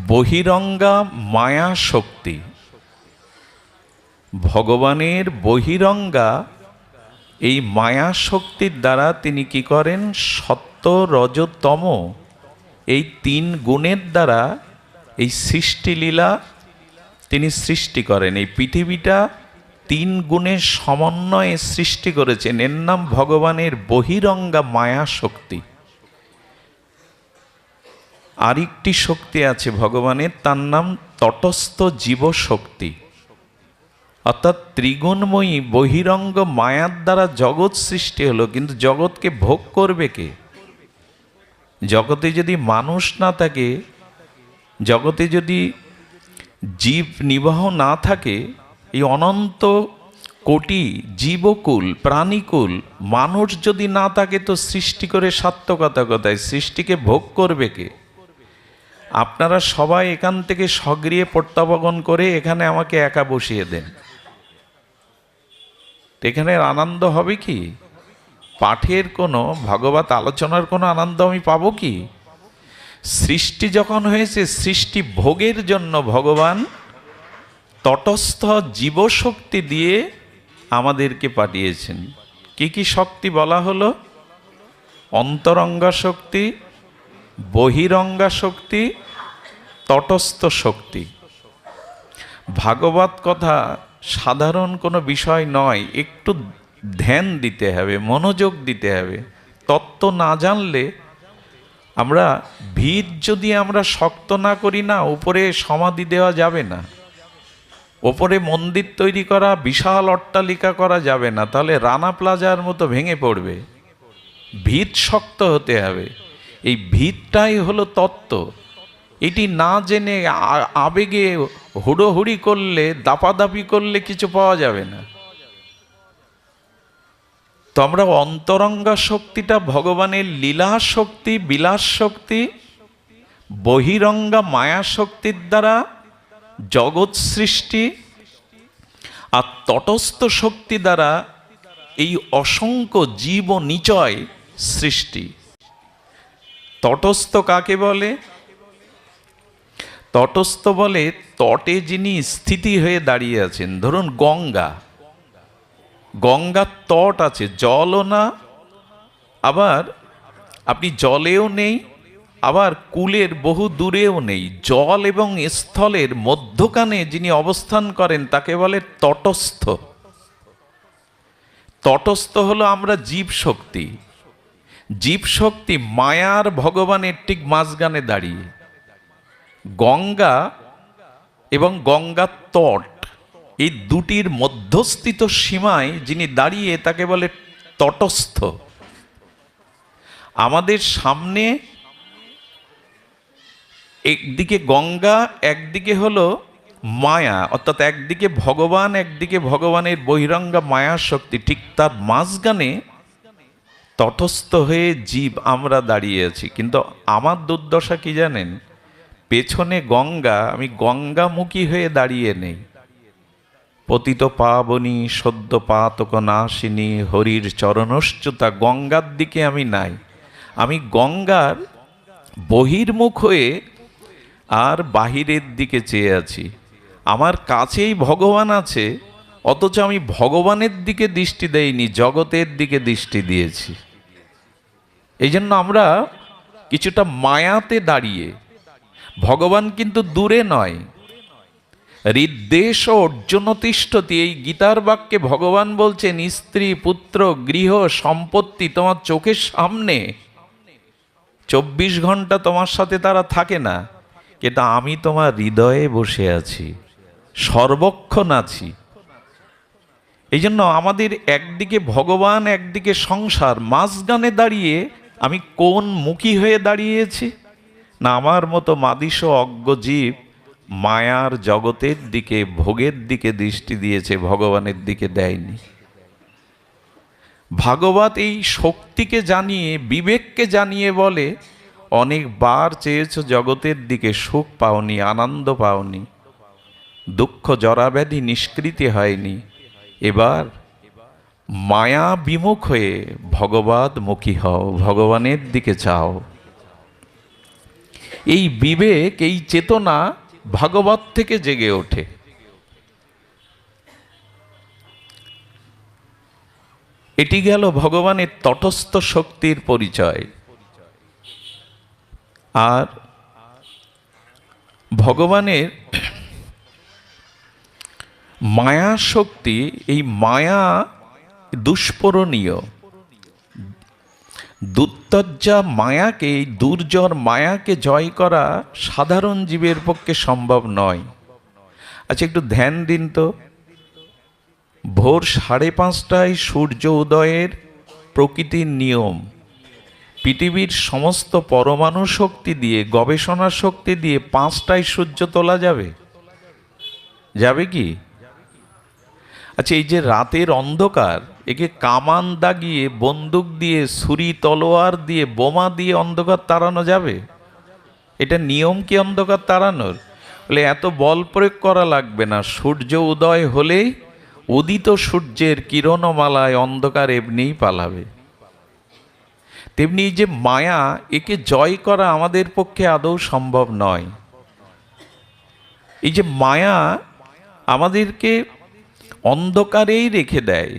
বহিরঙ্গা মায়া শক্তি। ভগবানের বহিরঙ্গা এই মায়া শক্তির দ্বারা তিনি কি করেন? সত্য রজ তম এই তিন গুণের দ্বারা এই সৃষ্টিলীলা তিনি সৃষ্টি করেন। এই পৃথিবীটা তিন গুণের সমন্বয়ে সৃষ্টি করেছেন। এর নাম ভগবানের বহিরঙ্গা মায়া শক্তি। আরেকটি শক্তি আছে ভগবানের, তার নাম তটস্থ জীব শক্তি। অর্থাৎ ত্রিগুণময়ী বহিরঙ্গ মায়ার দ্বারা জগৎ সৃষ্টি হলো, কিন্তু জগৎকে ভোগ করবে কে? জগতে যদি মানুষ না থাকে, জগতে যদি জীব নিবাহ না থাকে, এই অনন্ত কোটি জীবকুল প্রাণীকুল মানুষ যদি না থাকে, তো সৃষ্টি করে সার্থকতা কোথায়? সৃষ্টিকে ভোগ করবে কে? আপনারা সবাই এখান থেকে সগৃহে প্রত্যাবর্তন করে এখানে আমাকে একা বসিয়ে দেন, এখানে আনন্দ হবে কি? পাঠের কোনো ভাগবত আলোচনার কোনো আনন্দ আমি পাবো কি? সৃষ্টি যখন হয়েছে, সৃষ্টি ভোগের জন্য ভগবান তটস্থ জীবশক্তি দিয়ে আমাদেরকে পাঠিয়েছেন। কি কি শক্তি বলা হলো? অন্তরঙ্গা শক্তি, বহিরঙ্গা শক্তি, তটস্থ শক্তি। ভাগবত কথা সাধারণ কোনো বিষয় নয়, একটু ধ্যান দিতে হবে, মনোযোগ দিতে হবে। তত্ত্ব না জানলে আমরা ভিত যদি আমরা শক্ত না করি না, উপরে সমাধি দেওয়া যাবে না, ওপরে মন্দির তৈরি করা, বিশাল অট্টালিকা করা যাবে না, তাহলে রানা প্লাজার মতো ভেঙে পড়বে। ভিত শক্ত হতে হবে। এই ভিতটাই হলো তত্ত্ব। এটি না জেনে আবেগে হুড়োহুড়ি করলে, দাপাদাপি করলে কিছু পাওয়া যাবে না। তো আমরা অন্তরঙ্গা শক্তিটা ভগবানের লীলা শক্তি, বিলাস শক্তি, বহিরঙ্গা মায়া শক্তির দ্বারা জগৎ সৃষ্টি, আর তটস্থ শক্তি দ্বারা এই অসংখ্য জীব নিচয় সৃষ্টি। তটস্থ কাকে বলে? তটস্থ বলে তটে যিনি স্থিতি হয়ে দাঁড়িয়ে আছেন। ধরুন গঙ্গা, গঙ্গার তট আছে, জলও না, আবার আপনি জলেও নেই, আবার কূলের বহু দূরেও নেই। জল এবং স্থলের মধ্যখানে যিনি অবস্থান করেন তাকে বলে তটস্থ। তটস্থ হলো আমরা জীব শক্তি। জীব শক্তি মায়ার ভগবানের ঠিক মাঝখানে দাঁড়িয়ে। গঙ্গা এবং গঙ্গার তট এই দুটির মধ্যস্থিত সীমায় যিনি দাঁড়িয়ে তাকে বলে তটস্থ। আমাদের সামনে একদিকে গঙ্গা, একদিকে হলো মায়া, অর্থাৎ একদিকে ভগবান, একদিকে ভগবানের বহিরঙ্গা মায়া শক্তি। ঠিক তার মাঝখানে তটস্থ হয়ে জীব আমরা দাঁড়িয়ে আছি। কিন্তু আমার দুর্দশা কি জানেন? পেছনে গঙ্গা, আমি গঙ্গামুখী হয়ে দাঁড়িয়ে নেই। পতিত পাবনী সদ্য পাতক নাশিনী হরির চরণশ্চুতা, গঙ্গার দিকে আমি নাই, আমি গঙ্গার বহির্মুখ হয়ে আর বাহিরের দিকে চেয়ে আছি। আমার কাছেই ভগবান আছে, অথচ আমি ভগবানের দিকে দৃষ্টি দেইনি, জগতের দিকে দৃষ্টি দিয়েছি। এই জন্য আমরা কিছুটা মায়াতে দাঁড়িয়ে। ভগবান কিন্তু দূরে নয়। হৃদ্দেশ অর্জুন তিষ্ঠতি, এই গীতার বাক্যে ভগবান বলছেন স্ত্রী পুত্র গৃহ সম্পত্তি তোমার চোখের সামনে, 24 ঘন্টা তোমার সাথে তারা থাকে না, কিন্তু আমি তোমার হৃদয়ে বসে আছি, সর্বক্ষণ আছি। এই জন্য আমাদের একদিকে ভগবান, একদিকে সংসার, মাঝখানে দাঁড়িয়ে আমি কোন মুখী হয়ে দাঁড়িয়েছি? না আমার মতো মাদিস অজ্ঞ জীব মায়ার জগতের দিকে, ভোগের দিকে দৃষ্টি দিয়েছে, ভগবানের দিকে দেয়নি। ভাগবত এই শক্তিকে জানিয়ে, বিবেককে জানিয়ে বলে, অনেকবার চেয়েছ জগতের দিকে, সুখ পাওনি, আনন্দ পাওনি, দুঃখ জরাব্যাধি নিষ্কৃতি হয়নি। এবার মায়া বিমুখ হয়ে ভগবৎমুখী হও, ভগবানের দিকে চাও। এই বিবেক, এই চেতনা ভাগবত থেকে জেগে ওঠে। এটি গেল ভগবানের তটস্থ শক্তির পরিচয়। আর ভগবানের মায়া শক্তি, এই মায়া দুষ্পরণীয়। দুত্তজ্জা মায়াকে, এই দুর্জর মায়াকে জয় করা সাধারণ জীবের পক্ষে সম্ভব নয়। আচ্ছা, একটু ধ্যান দিন তো। ভোর 5:30টায় সূর্য উদয়ের প্রকৃতির নিয়ম। পৃথিবীর সমস্ত পরমাণু শক্তি দিয়ে, গবেষণা শক্তি দিয়ে 5টায় সূর্য তোলা যাবে? যাবে কি? আচ্ছা, এই যে রাতের অন্ধকার, একে কামান দাগিয়ে, বন্দুক দিয়ে, ছুরি তলোয়ার দিয়ে, বোমা দিয়ে অন্ধকার তাড়ানো যাবে? এটা নিয়ম কি অন্ধকার তাড়ানোর? বলে এত বল প্রয়োগ করা লাগবে না, সূর্য উদয় হলেই উদিত সূর্যের কিরণমালায় অন্ধকার এমনিই পালাবে। তেমনি এই যে মায়া, একে জয় করা আমাদের পক্ষে আদৌ সম্ভব নয়। এই যে মায়া আমাদেরকে অন্ধকারেই রেখে দেয়।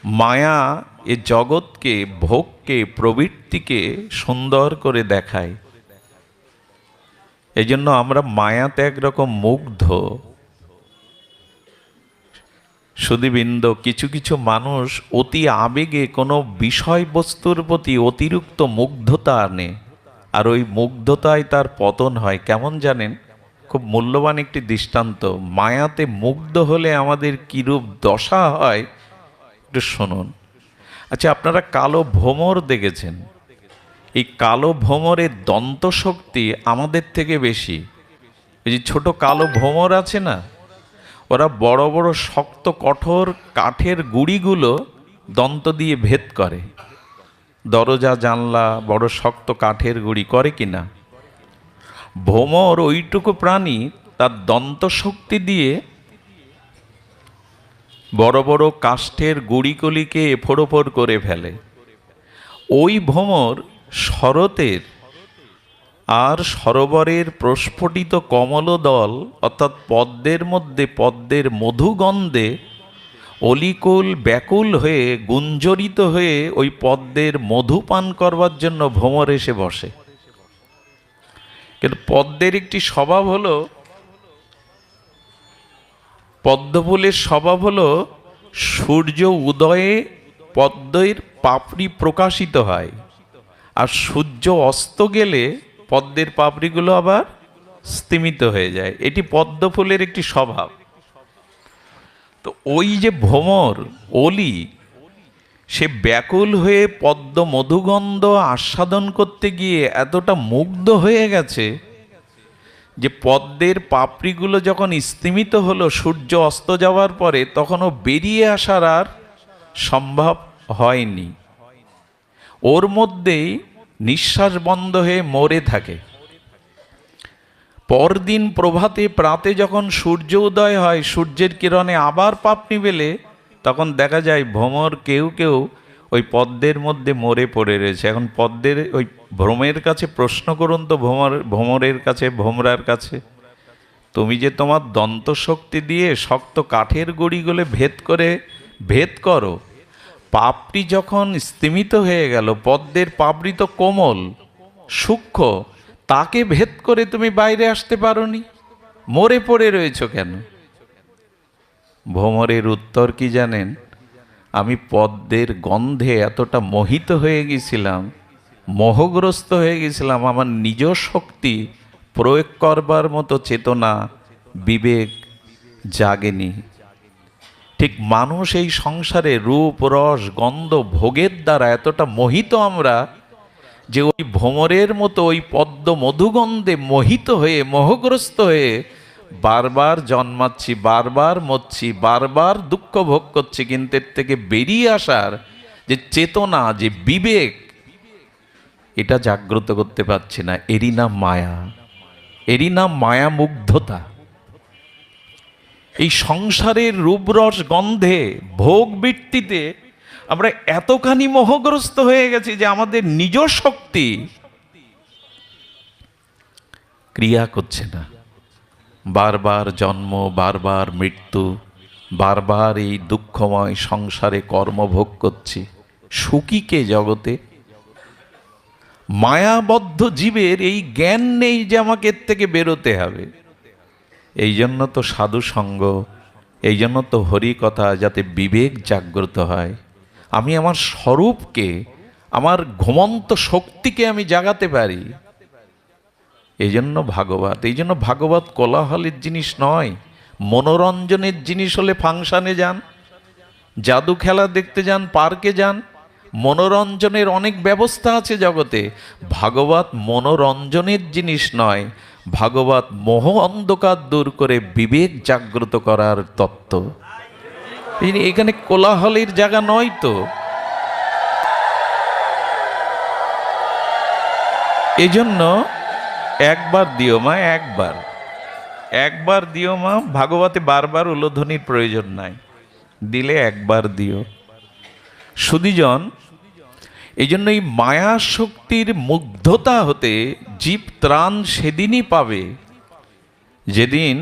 মায়া এ জগৎকে, ভোগকে, প্রবৃত্তিকে সুন্দর করে দেখায়। এই জন্য আমরা মায়াতে একরকম মুগ্ধ। সুধীবৃন্দ, কিছু কিছু মানুষ অতি আবেগে কোনো বিষয়বস্তুর প্রতি অতিরিক্ত মুগ্ধতা আনে, আর ওই মুগ্ধতায় তার পতন হয়। কেমন জানেন? খুব মূল্যবান একটি দৃষ্টান্ত। মায়াতে মুগ্ধ হলে আমাদের কিরূপ দশা হয় একটু শুনুন। আচ্ছা, আপনারা কালো ভ্রমর দেখেছেন? এই কালো ভ্রমরের দন্তশক্তি আমাদের থেকে বেশি। এই যে ছোট কালো ভ্রমর আছে না, ওরা বড় বড় শক্ত কঠোর কাঠের গুঁড়িগুলো দন্ত দিয়ে ভেদ করে। দরজা জানলা বড় শক্ত কাঠের গুঁড়ি করে কিনা? ভ্রমর ওইটুকু প্রাণী তার দন্ত শক্তি দিয়ে বড় বড় কাষ্ঠের গুঁড়িগুলিকে এফোড় করে ফেলে। ওই ভ্রমর শরতের আর সরোবরের প্রস্ফুটিত কমলদল অর্থাৎ পদ্মের মধ্যে পদ্মের মধুগন্ধে অলিকুল ব্যাকুল হয়ে, গুঞ্জরিত হয়ে ওই পদ্মের মধু পান করবার জন্য ভ্রমর এসে বসে। কিন্তু পদ্মের একটি স্বভাব হলো, পদ্মফুলের স্বভাব হলো সূর্য উদয়ে পদ্মের পাপড়ি প্রকাশিত হয়, আর সূর্য অস্ত গেলে পদ্মের পাপড়িগুলো আবার স্তিমিত হয়ে যায়। এটি পদ্মফুলের একটি স্বভাব। তো ওই যে ভ্রমর অলি, সে ব্যাকুল হয়ে পদ্ম মধুগন্ধ আস্বাদন করতে গিয়ে এতটা মুগ্ধ হয়ে গেছে যে পদ্মের পাপড়িগুলো যখন স্তিমিত হলো সূর্য অস্ত যাওয়ার পরে, তখনও বেরিয়ে আসার আর সম্ভব হয়নি। ওর মধ্যেই নিঃশ্বাস বন্ধ হয়ে মরে থাকে। পরদিন প্রভাতে প্রাতে যখন সূর্য উদয় হয়, সূর্যের কিরণে আবার পাপড়ি মেলে, তখন দেখা যায় ভ্রমর কেউ কেউ ওই পদ্মের মধ্যে মরে পড়ে রয়েছে। এখন পদ্মের ওই ভ্রমের কাছে প্রশ্ন করুন তো, ভ্রমরের কাছে, ভ্রমরার কাছে, তুমি যে তোমার দন্তশক্তি দিয়ে শক্ত কাঠের গুঁড়িগুলো ভেদ করো, পাপড়ি যখন স্তিমিত হয়ে গেল, পদ্মের পাপড়ি তো কোমল সূক্ষ্ম, তাকে ভেদ করে তুমি বাইরে আসতে পারোনি, মরে পড়ে রয়েছো কেন? ভ্রমরের উত্তর কি জানেন? আমি পদ্মের গন্ধে এতটা মোহিত হয়ে গেছিলাম, মোহগ্রস্ত হয়ে গেছিলাম, আমার নিজ শক্তি প্রয়োগ করবার মতো চেতনা, বিবেক জাগেনি। ঠিক মানুষ এই সংসারে রূপ রস গন্ধ ভোগের দ্বারা এতটা মোহিত আমরা যে ওই ভ্রমরের মতো ওই পদ্ম মধুগন্ধে মোহিত হয়ে, মোহগ্রস্ত হয়ে বারবার জন্মাচ্ছি, বারবার মরছি, বারবার দুঃখ ভোগ করছি, কিন্তু এর থেকে বেরিয়ে আসার যে চেতনা, যে বিবেক, এটা জাগ্রত করতে পারছি না। এরই নাম মায়া, এরই নাম মায়া মুগ্ধতা। এই সংসারের রূপরস গন্ধে, ভোগ বৃত্তিতে আমরা এতখানি মোহগ্রস্ত হয়ে গেছি যে আমাদের নিজ শক্তি ক্রিয়া করছে না, বারবার জন্ম, বারবার মৃত্যু, বারবার এই দুঃখময় সংসারে কর্মভোগ করছি। সুখী কে জগতে? মায়াবদ্ধ জীবের এই জ্ঞান নেই যে আমাকে এর থেকে বেরোতে হবে। এই জন্য তো সাধু সঙ্গ, এই জন্য তো হরি কথা, যাতে বিবেক জাগ্রত হয়, আমি আমার স্বরূপকে, আমার ঘুমন্ত শক্তিকে আমি জাগাতে পারি। এই জন্য ভাগবত, এই জন্য ভাগবত কোলাহলের জিনিস নয়, মনোরঞ্জনের জিনিস হলে ফাংশনে যান, জাদু খেলা দেখতে যান, পার্কে যান, মনোরঞ্জনের অনেক ব্যবস্থা আছে জগতে। ভাগবত মনোরঞ্জনের জিনিস নয়, ভাগবত মোহ অন্ধকার দূর করে বিবেক জাগ্রত করার তত্ত্ব। এখানে কোলাহলের জায়গা নয় তো। এই জন্য একবার দিও মা, একবার দিও মা। ভাগবতে বারবার উলোধ্বনির প্রয়োজন নাই, দিলে একবার দিও। সুধীজন, এই জন্য এই মায়া শক্তির মুগ্ধতা হতে জীব ত্রাণ সেদিনই পাবে যেদিন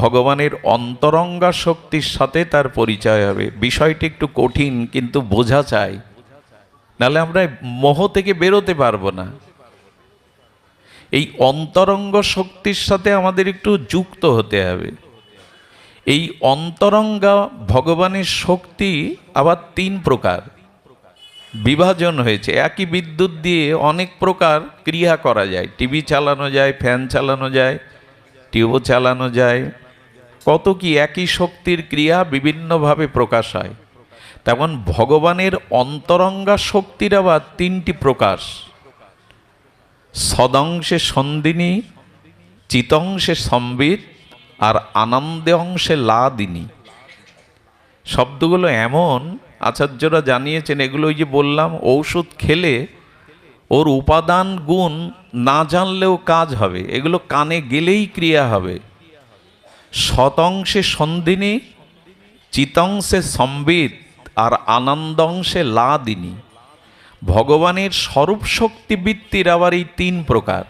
ভগবানের অন্তরঙ্গা শক্তির সাথে তার পরিচয় হবে। বিষয়টি একটু কঠিন, কিন্তু বোঝা চাই, নাহলে আমরা মোহ থেকে বেরোতে পারবো না। এই অন্তরঙ্গ শক্তির সাথে আমাদের একটু যুক্ত হতে হবে। এই অন্তরঙ্গা ভগবানের শক্তি আবার 3 প্রকার বিভাজন হয়েছে। একই বিদ্যুৎ দিয়ে অনেক প্রকার ক্রিয়া করা যায়, টিভি চালানো যায়, ফ্যান চালানো যায়, টিউবও চালানো যায়, কত কি একই শক্তির ক্রিয়া বিভিন্নভাবে প্রকাশ হয়। তেমন ভগবানের অন্তরঙ্গা শক্তির আবার 3টি প্রকাশ: সদংশে সন্দিনী, চিতংশে সম্বিত, আর আনন্দে অংশে লাদিনী। শব্দগুলো এমন আচার্যরা জানিয়েছেন, এগুলো ওই যে বললাম, ঔষধ খেলে ওর উপাদান গুণ না জানলেও কাজ হবে, এগুলো কানে গেলেই ক্রিয়া হবে। শতংশে সন্ধিনী, চিতংশে সম্বিত, আর আনন্দংশে লাদিনী। ভগবানের স্বরূপ শক্তি বৃত্তির আবার এই 3 প্রকার।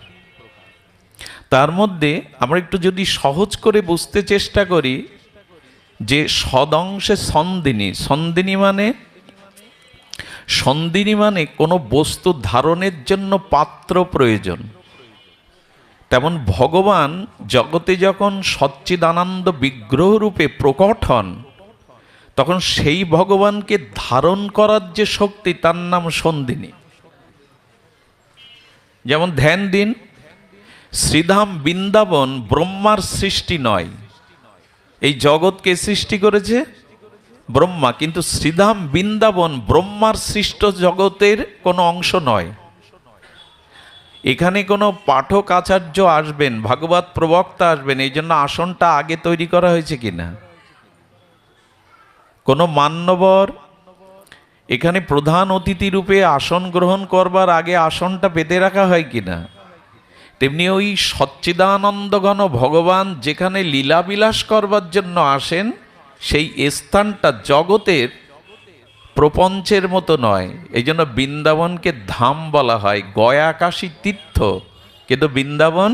তার মধ্যে আমরা একটু যদি সহজ করে বুঝতে চেষ্টা করি, যে সদংশে সন্ধিনী, সন্ধিনী মানে কোনো বস্তু ধারণের জন্য পাত্র প্রয়োজন। তেমন ভগবান জগতে যখন সচ্চিদানন্দ বিগ্রহ রূপে প্রকট হন, তখন সেই ভগবানকে ধারণ করার যে শক্তি, তার নাম সন্ধিনী। যেমন ধ্যান দিন, শ্রীধাম বৃন্দাবন ব্রহ্মার সৃষ্টি নয়। এই জগৎকে সৃষ্টি করেছে ব্রহ্মা, কিন্তু শ্রীধাম বৃন্দাবন ব্রহ্মার সৃষ্ট জগতের কোনো অংশ নয়। এখানে কোনো পাঠক আচার্য আসবেন, ভাগবত প্রবক্তা আসবেন, এই জন্য আসনটা আগে তৈরি করা হয়েছে কিনা, কোনো মান্যবর এখানে প্রধান অতিথি রূপে আসন গ্রহণ করবার আগে আসনটা পেতে রাখা হয় কিনা, তেমনি ওই সচ্চিদানন্দঘন ভগবান যেখানে লীলাবিলাস করবার জন্য আসেন, সেই স্থানটা জগতের প্রপঞ্চের মতো নয়। এই জন্য বৃন্দাবনকে ধাম বলা হয়, গয়া কাশী তীর্থ, কিন্তু বৃন্দাবন,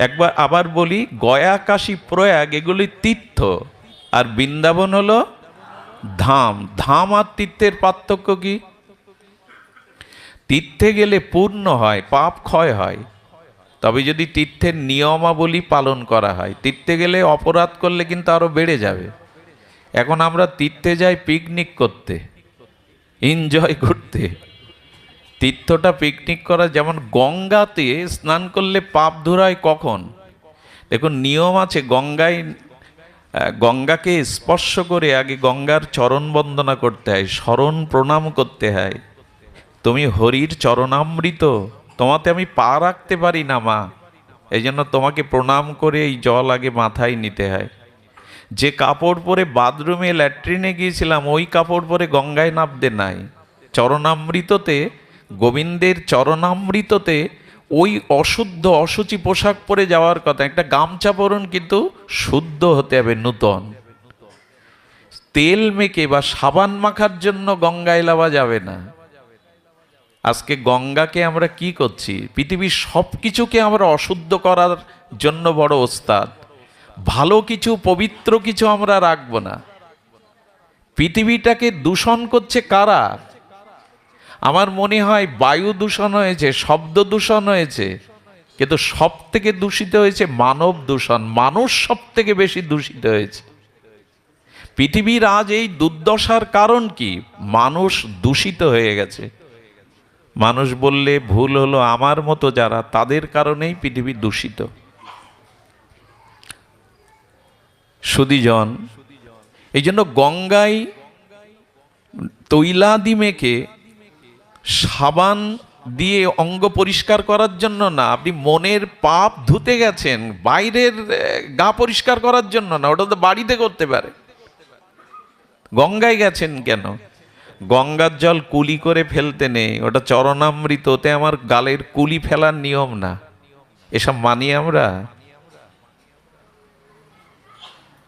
একবার আবার বলি, গয়া কাশী প্রয়াগ এগুলি তীর্থ, আর বৃন্দাবন হলো ধাম। ধাম আর তীর্থের পার্থক্য কি? তীর্থে গেলে পূর্ণ হয়, পাপ ক্ষয় হয়, তবে যদি তীর্থের নিয়মাবলী পালন করা হয়। তীর্থে গেলে অপরাধ করলে কিন্তু আরো বেড়ে যাবে। এখন আমরা তীর্থে যাই পিকনিক করতে, এনজয় করতে। তীর্থটা পিকনিক করা, যেমন গঙ্গাতে স্নান করলে পাপ ধুরায় কখন? দেখুন নিয়ম আছে, গঙ্গাকে স্পর্শ করে আগে গঙ্গার চরণ বন্দনা করতে হয়, শরণ প্রণাম করতে হয়। তুমি হরির চরণামৃত, তোমাতে আমি পা রাখতে পারি না মা, এই জন্য তোমাকে প্রণাম করে এই জল আগে মাথায় নিতে হয়। যে কাপড় পরে বাথরুমে ল্যাট্রিনে গিয়েছিলাম, ওই কাপড় পরে গঙ্গায় নামতে নাই। চরণামৃততে, গোবিন্দের চরণামৃততে ওই অশুদ্ধ অশুচি পোশাক পরে যাওয়ার কথা। একটা গামছা পরুন, কিন্তু শুদ্ধ হতে হবে, নূতন। তেল মেখে বা সাবান মাখার জন্য গঙ্গায় লাবা যাবে না। আজকে গঙ্গাকে আমরা কি করছি? পৃথিবীর সব কিছুকে আমরা অশুদ্ধ করার জন্য বড় ওস্তাদ। ভালো কিছু, পবিত্র কিছু আমরা রাখবো না। পৃথিবীটাকে দূষণ করছে কারা? আমার মনে হয় বায়ু দূষণ হয়েছে, শব্দ দূষণ হয়েছে, কিন্তু সব থেকে দূষিত হয়েছে মানব দূষণ। মানুষ সব থেকে বেশি দূষিত হয়েছে। পৃথিবীর আজ এই দুর্দশার কারণ কি? মানুষ দূষিত হয়ে গেছে। মানুষ বললে ভুল হলো, আমার মতো যারা, তাদের কারণেই পৃথিবী দূষিত। সুধীজন, এই জন্য গঙ্গায় তৈলাদি মেখে সাবান দিয়ে অঙ্গ পরিষ্কার করার জন্য না, আপনি মনের পাপ ধুতে গেছেন, বাইরের গা পরিষ্কার করার জন্য না, ওটা তো বাড়িতে করতে পারে। গঙ্গায় গেছেন কেন? গঙ্গার জল কুলি করে ফেলতে নেই, ওটা চরণামৃত, ওতে আমার গালের কুলি ফেলার নিয়ম না। এসব মানি আমরা।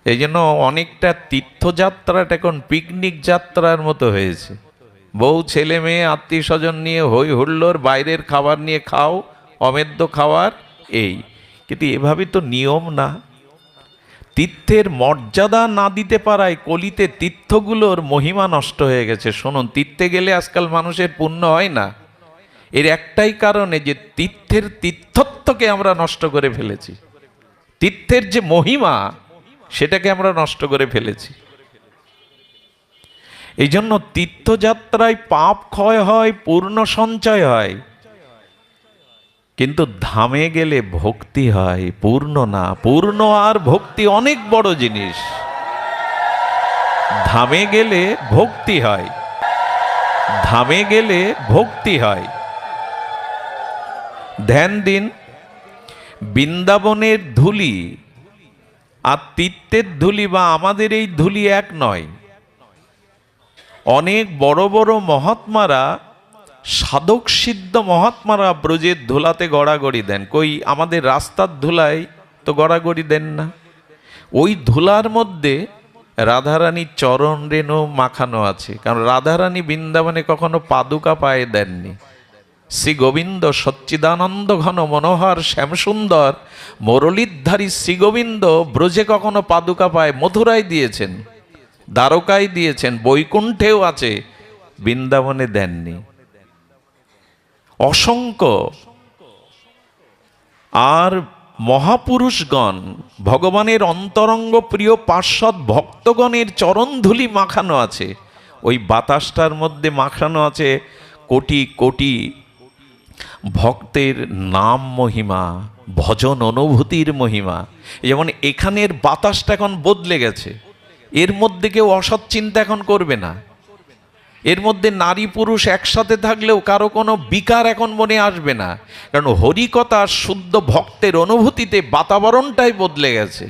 এই জন্য অনেকটা তীর্থযাত্রাটা এখন পিকনিক যাত্রার মতো হয়েছে। বউ, ছেলে মেয়ে, আত্মীয় স্বজন নিয়ে হই হুল্লোড়, বাইরের খাবার নিয়ে খাও, অমেদ্য খাবার, এই। কিন্তু এভাবে তো নিয়ম না। তীর্থের মর্যাদা না দিতে পারায় কলিতে তীর্থগুলোর মহিমা নষ্ট হয়ে গেছে। শুনুন, তীর্থে গেলে আজকাল মানুষের পুণ্য হয় না, এর একটাই কারণে যে তীর্থের তীর্থত্বকে আমরা নষ্ট করে ফেলেছি। তীর্থের যে মহিমা, সেটাকে আমরা নষ্ট করে ফেলেছি। এই জন্য তীর্থযাত্রায় পাপ ক্ষয় হয়, পূর্ণ সঞ্চয় হয়, কিন্তু ধামে গেলে ভক্তি হয়, পূর্ণ না। পূর্ণ আর ভক্তি অনেক বড় জিনিস। ধামে গেলে ভক্তি হয়, ধামে গেলে ভক্তি হয়। ধ্যান দিন, বৃন্দাবনের ধুলি আর তীর্থের ধুলি বা আমাদের এই ধুলি এক নয়। অনেক বড় বড় মহাত্মারা, সাধক সিদ্ধ মহাত্মারা ব্রজের ধুলাতে গড়াগড়ি দেন। কই আমাদের রাস্তার ধুলায় তো গড়াগড়ি দেন না। ওই ধুলার মধ্যে রাধারানীর চরণ রেণু মাখানো আছে, কারণ রাধারানী বৃন্দাবনে কখনো পাদুকা পায়ে দেননি। শ্রী গোবিন্দ সচ্চিদানন্দ ঘন মনোহর শ্যামসুন্দর মুরলীধারী শ্রী গোবিন্দ ব্রজে কখনো পাদুকা পায়ে, মথুরায় দিয়েছেন, দ্বারকায় দিয়েছেন, বৈকুণ্ঠেও আছে, বৃন্দাবনে দেননি। অসংখ্য আর মহাপুরুষগণ, ভগবানের অন্তরঙ্গ প্রিয় পার্ষদ ভক্তগণের চরণধুলি মাখানো আছে। ওই বাতাসটার মধ্যে মাখানো আছে কোটি কোটি ভক্তের নাম মহিমা, ভজন অনুভূতির মহিমা। যেমন এখানের বাতাসটা এখন বদলে গেছে, এর মধ্যে কেউ অসৎ চিন্তা এখন করবে না। এর মধ্যে নারী পুরুষ একসাথে থাকলেও কারো কোনো বিকার এখন মনে আসবে না, কারণ হরিকথা শুদ্ধ ভক্তের অনুভূতিতে বাতাবরণটাই বদলে গেছে।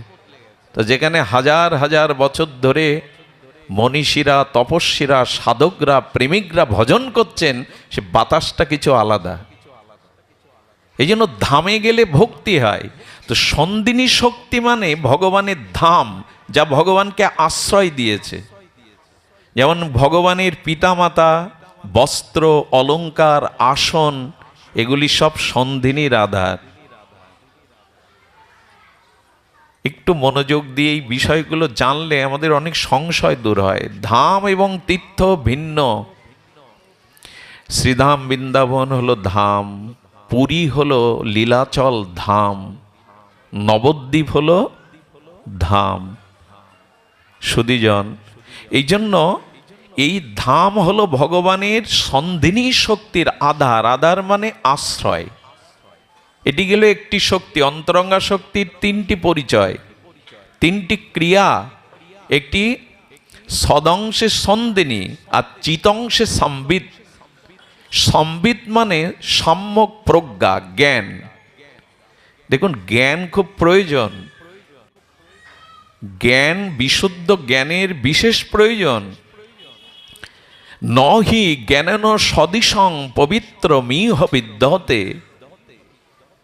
তো যেখানে হাজার হাজার বছর ধরে মনীষীরা, তপস্বীরা, সাধকরা, প্রেমিকরা ভজন করছেন, সে বাতাসটা কিছু আলাদা। এই জন্য ধামে গেলে ভক্তি হয়। তো সন্দিনী শক্তি মানে ভগবানের ধাম, যা ভগবানকে আশ্রয় দিয়েছে। যেমন ভগবানের পিতামাতা, বস্ত্র, অলংকার, আসন, এগুলি সব সন্ধিনীর আধার। একটু মনোযোগ দিয়ে এই বিষয়গুলো জানলে আমাদের অনেক সংশয় দূর হয়। ধাম এবং তীর্থ ভিন্ন। শ্রীধাম বৃন্দাবন হলো ধাম, পুরী হলো লীলাচল ধাম, নবদ্বীপ হলো ধাম। সুধীজন, এই জন্য এই ধাম হলো ভগবানের সন্ধিনী শক্তির আধার। আধার মানে আশ্রয়। এটি গেল একটি শক্তি। অন্তরঙ্গা শক্তির তিনটি পরিচয়, তিনটি ক্রিয়া। একটি সদংশে সন্ধিনী আর চিতংশে সম্বিত। সম্বিত মানে সম্যক প্রজ্ঞা, জ্ঞান। দেখুন, জ্ঞান খুব প্রয়োজন। জ্ঞান, বিশুদ্ধ জ্ঞানের বিশেষ প্রয়োজন। নহি জ্ঞানেন সদিশং পবিত্র মিহ বিদ্যতে।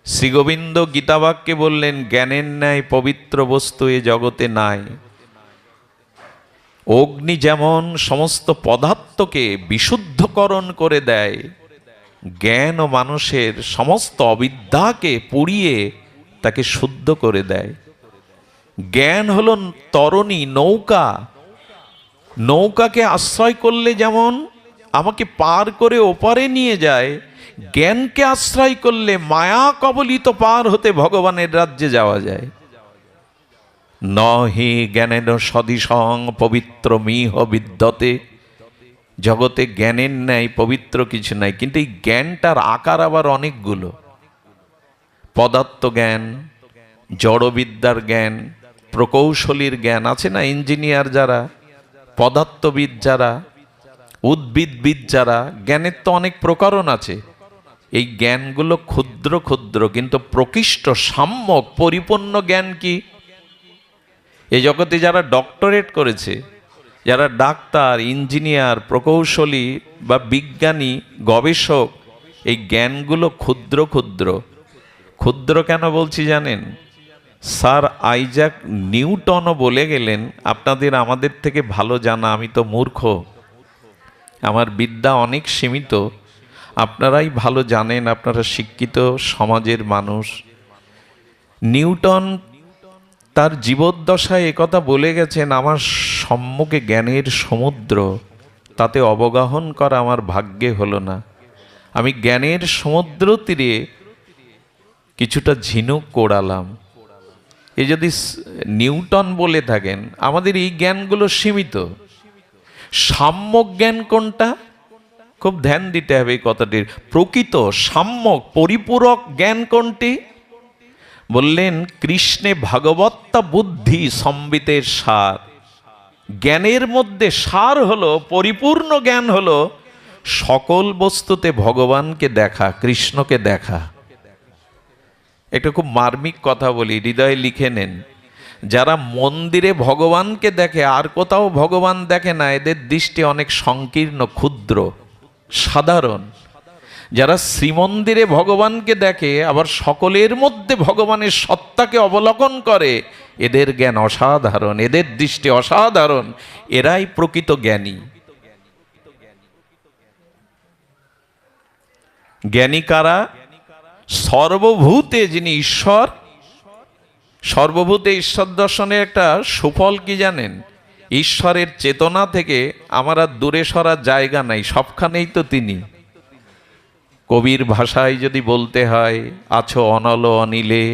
শ্রীগোবিন্দ গীতাবাক্যে বললেন, জ্ঞানের ন্যায় পবিত্র বস্তু এ জগতে নাই। অগ্নি যেমন সমস্ত পদার্থকে বিশুদ্ধকরণ করে দেয়, জ্ঞান ও মানুষের সমস্ত অবিদ্যাকে পুড়িয়ে তাকে শুদ্ধ করে দেয়। জ্ঞান হলো তরণী, নৌকা। নৌকাকে আশ্রয় করলে যেমন আমাকে পার করে ওপারে নিয়ে যায়, জ্ঞানকে আশ্রয় করলে মায়া কবলিত পার হতে ভগবানের রাজ্যে যাওয়া যায়। নহি জ্ঞানেন সদৃশং পবিত্র মিহ বিদ্যতে। জগতে জ্ঞানের ন্যায় পবিত্র কিছু নাই, কিন্তু এই জ্ঞানটার আকার আবার অনেকগুলো। পদার্থ জ্ঞান, জড়বিদ্যার জ্ঞান, প্রকৌশলীর জ্ঞান আছে না, ইঞ্জিনিয়ার যারা, পদার্থবিদ যারা, উদ্ভিদবিদ যারা, জ্ঞানের তো অনেক প্রকরণ আছে। এই জ্ঞানগুলো ক্ষুদ্র ক্ষুদ্র, কিন্তু প্রকৃষ্ট সাম্যক পরিপূর্ণ জ্ঞান কি? এই জগতে যারা ডক্টরেট করেছে, যারা ডাক্তার, ইঞ্জিনিয়ার, প্রকৌশলী বা বিজ্ঞানী, গবেষক, এই জ্ঞানগুলো ক্ষুদ্র ক্ষুদ্র। ক্ষুদ্র কেন বলছি জানেন? স্যার আইজাক নিউটনও বলে গেলেন, আপনাদের আমাদের থেকে ভালো জানা, আমি তো মূর্খ, আমার বিদ্যা অনেক সীমিত, আপনারাই ভালো জানেন, আপনারা শিক্ষিত সমাজের মানুষ। নিউটন তার জীবদ্দশায় একথা বলে গেছেন, আমার সম্মুখে জ্ঞানের সমুদ্র, তাতে অবগাহন করা আমার ভাগ্যে হলো না। আমি জ্ঞানের সমুদ্র তীরে কিছুটা ঝিনুক কোড়ালাম। এই যদি নিউটন বলে থাকেন, আমাদের এই জ্ঞানগুলো সীমিত। সাম্যক জ্ঞান কোনটা? খুব ধ্যান দিতে হবে এই কথাটির। প্রকৃত সাম্যক পরিপূরক জ্ঞান কোনটি? বললেন কৃষ্ণে ভাগবত্তা বুদ্ধি সম্বিতের সার। জ্ঞানের মধ্যে সার হলো, পরিপূর্ণ জ্ঞান হলো সকল বস্তুতে ভগবানকে দেখা, কৃষ্ণকে দেখা। একটা খুব মার্মিক কথা বলি, হৃদয়ে লিখে নেন। যারা মন্দিরে ভগবানকে দেখে আর কোথাও ভগবান দেখে না, এদের দৃষ্টি অনেক সংকীর্ণ, ক্ষুদ্র, সাধারণ। যারা শ্রীমন্দিরে ভগবানকে দেখে আবার সকলের মধ্যে ভগবানের সত্তাকে অবলোকন করে, এদের জ্ঞান অসাধারণ, এদের দৃষ্টি অসাধারণ। এরাই প্রকৃত জ্ঞানী। জ্ঞানী কারা? সর্বভূতে যিনি ঈশ্বর। সর্বভূতে ঈশ্বর দর্শনের একটা সুফল কি জানেন? ঈশ্বরের চেতনা থেকে আমার আর দূরে সরার জায়গা নাই, সবখানেই তো তিনি। কবির ভাষায় যদি বলতে হয়, আছো অনল অনিলে,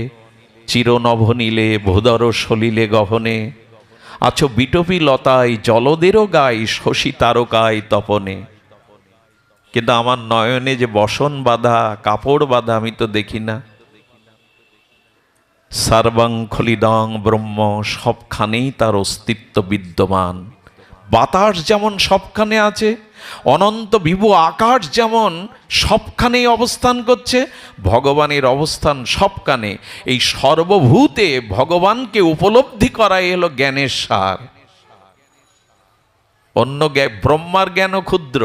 চিরনভনীলে, ভূধর সলিলে গহনে, আছো বিটপি লতায়, জলদেরও গায়, শশী তারকায় তপনে। কিন্তু আমার নয়নে যে বসন বাঁধা, কাপড় বাঁধা, আমি তো দেখি না। সর্বং খলিদং ব্রহ্ম, সবখানেই তার অস্তিত্ব বিদ্যমান। বাতাস যেমন সবখানে আছে, অনন্ত বিভু আকাশ যেমন সবখানেই অবস্থান করছে, ভগবানের অবস্থান সবখানে। এই সর্বভূতে ভগবানকে উপলব্ধি করাই হলো জ্ঞানের সার। অন্য ব্রহ্মার জ্ঞানও ক্ষুদ্র,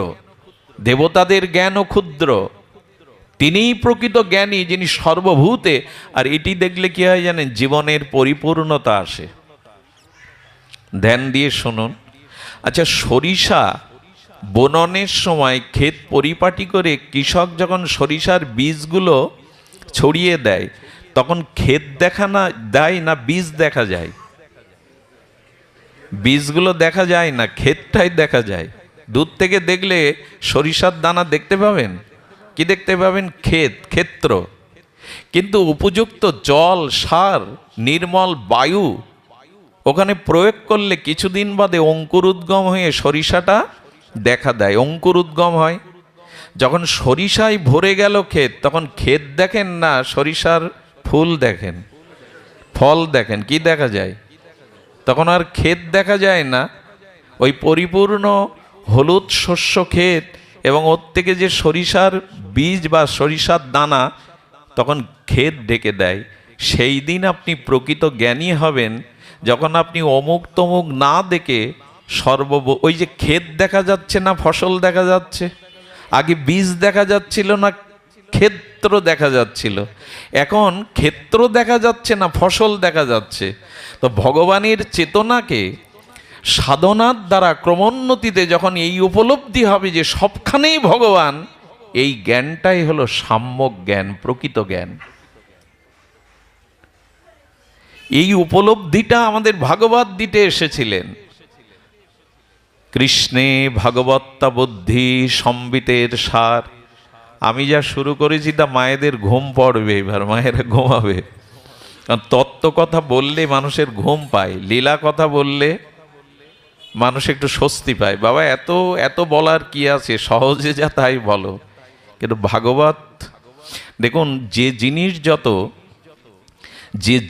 দেবতাদের জ্ঞানও ক্ষুদ্র, তিনিই প্রকৃত জ্ঞানী, যিনি সর্বভূতে। আর এটি দেখলে কি হয় জানেন? জীবনের পরিপূর্ণতা আসে। ধ্যান দিয়ে শুনুন। আচ্ছা, সরিষা বননের সময় ক্ষেত পরিপাটি করে কৃষক যখন সরিষার বীজগুলো ছড়িয়ে দেয়, তখন ক্ষেত দেখা না দেয় না বীজ দেখা যায়? বীজগুলো দেখা যায় না, ক্ষেতটাই দেখা যায়। দূর থেকে দেখলে সরিষার দানা দেখতে পাবেন, কি দেখতে পাবেন? ক্ষেত, ক্ষেত্র। কিন্তু উপযুক্ত জল, সার, নির্মল বায়ু ওখানে প্রয়োগ করলে কিছুদিন বাদে অঙ্কুর উদ্গম হয়ে সরিষাটা দেখা দেয়, অঙ্কুর উদ্গম হয়। যখন সরিষায় ভরে গেল ক্ষেত, তখন ক্ষেত দেখেন না, সরিষার ফুল দেখেন, ফল দেখেন। কি দেখা যায়? তখন আর ক্ষেত দেখা যায় না, ওই পরিপূর্ণ হলুদ শস্য ক্ষেত এবং ওর থেকে যে সরিষার বীজ বা সরিষার দানা, তখন ক্ষেত ডেকে দেয়। সেই দিন আপনি প্রকৃত জ্ঞানী হবেন যখন আপনি অমুক তমুক না দেখে ওই যে ক্ষেত দেখা যাচ্ছে না, ফসল দেখা যাচ্ছে। আগে বীজ দেখা যাচ্ছিল না, ক্ষেত্র দেখা যাচ্ছিল। এখন ক্ষেত্র দেখা যাচ্ছে না, ফসল দেখা যাচ্ছে। তো ভগবানের চেতনাকে সাধনার দ্বারা ক্রমোন্নতিতে যখন এই উপলব্ধি হবে যে সবখানেই ভগবান, এই জ্ঞানটাই হলো সাম্যক জ্ঞান, প্রকৃত জ্ঞান। এই উপলব্ধিটা আমাদের ভাগবত দিতে এসেছিলেন। কৃষ্ণে ভগবত্তা বুদ্ধি সম্বিতের সার। আমি যা শুরু করেছি তা মায়েদের ঘুম পড়বে, এবার মায়েরা ঘুমাবে। কারণ তত্ত্ব কথা বললে মানুষের ঘুম পায়, লীলা কথা বললে মানুষ একটু স্বস্তি পায়। বাবা এত এত বলার কি আছে, সহজে যা তাই বলো। কিন্তু ভাগবত দেখুন, যে